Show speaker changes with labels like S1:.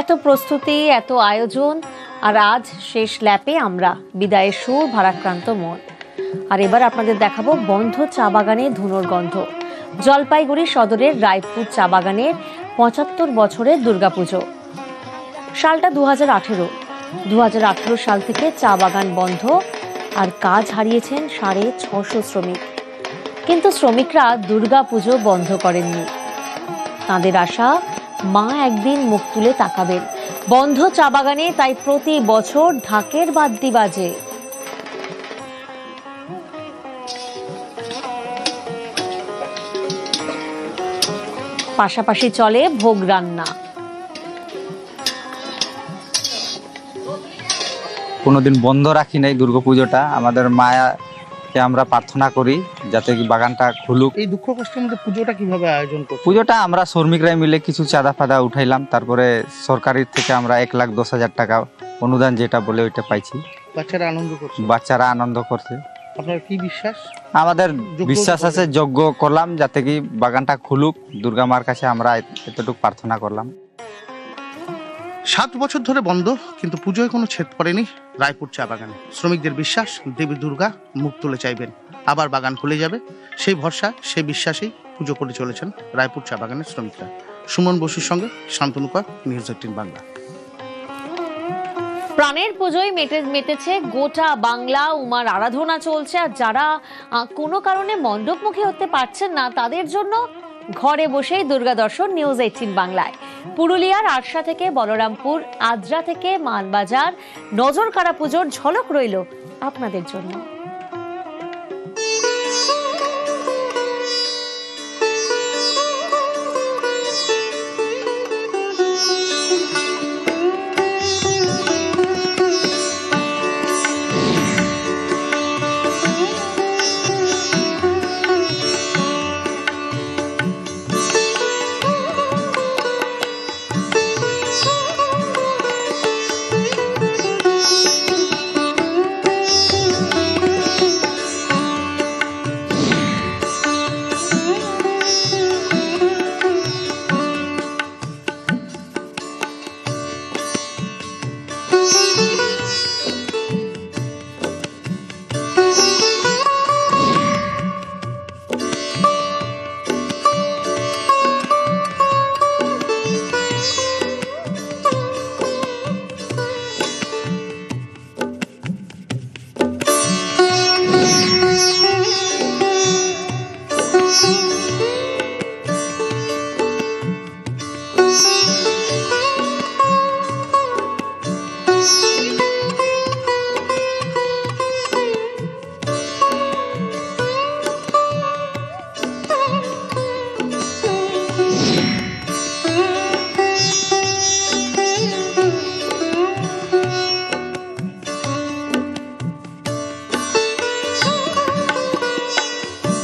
S1: এত প্রস্তুতি, এত আয়োজন, আর আজ শেষ ল্যাপে আমরা বিদায়ের সুর, ভারাক্রান্ত মন। আর এবার আপনাদের দেখাবো বন্ধ চা বাগানে ধুনোর গন্ধ। জলপাইগুড়ি সদরের রায়পুর চা বাগানের ৭৫ বছরের দুর্গাপুজো। সালটা ২০১৮ সাল থেকে চা বাগান বন্ধ আর কাজ হারিয়েছেন ৬৫০ শ্রমিক। কিন্তু শ্রমিকরা দুর্গাপুজো বন্ধ করেননি। তাঁদের আশা, মা একদিন মুখ তুলে তাকাবেন। বন্ধ চা বাগানে তাই প্রতি বছর ঢাকের বাদ্যি বাজে। পাশাপাশি চলে ভোগ রান্না।
S2: কোনোদিন বন্ধ রাখি নাই দুর্গাপুজোটা। আমাদের মায়াকে আমরা প্রার্থনা করি যাতে বাগানটা খুলুক।
S3: এই দুঃখ কষ্টের মধ্যে পুজোটা কিভাবে আয়োজন করছি?
S2: পুজোটা আমরা শ্রমিকরাই মিলে কিছু চাঁদা ফাদা উঠাইলাম, তারপরে সরকারের থেকে আমরা ১,১০,০০০ টাকা অনুদান যেটা বলে ওইটা পাইছি।
S3: বাচ্চারা আনন্দ করছে?
S2: বাচ্চারা আনন্দ করছে।
S3: আপনার কি বিশ্বাস?
S2: আমাদের বিশ্বাস আছে, যজ্ঞ করলাম যাতে কি বাগানটা খুলুক। দুর্গা মার কাছে আমরা এতটুকু প্রার্থনা করলাম।
S3: ৭ বছর ধরে বন্ধ, কিন্তু পুজোয় কোনো ছেদ পড়েনি রায়পুর চা বাগানে। শ্রমিকদের বিশ্বাস, দেবী দুর্গা মুখ তুলে চাইবেন, আবার বাগান খুলে যাবে। সেই ভরসা, সেই বিশ্বাসেই পুজো করে চলেছেন রায়পুর চা বাগানের শ্রমিকরা। সুমন বসুর সঙ্গে শান্তনু কর, নিউজ ১৮ বাংলা।
S1: প্রাণের পুজোয় মেতেছে গোটা বাংলা। উমার আরাধনা চলছে, আর যারা কোনো কারণে মণ্ডপমুখী হতে পারছেন না তাদের জন্য ঘরে বসেই দুর্গা দর্শন নিউজ ১৮ বাংলায়। পুরুলিয়ার আরশা থেকে বলরামপুর, আদ্রা থেকে মানবাজার, নজরকাড়া পুজোর ঝলক রইল আপনাদের জন্য।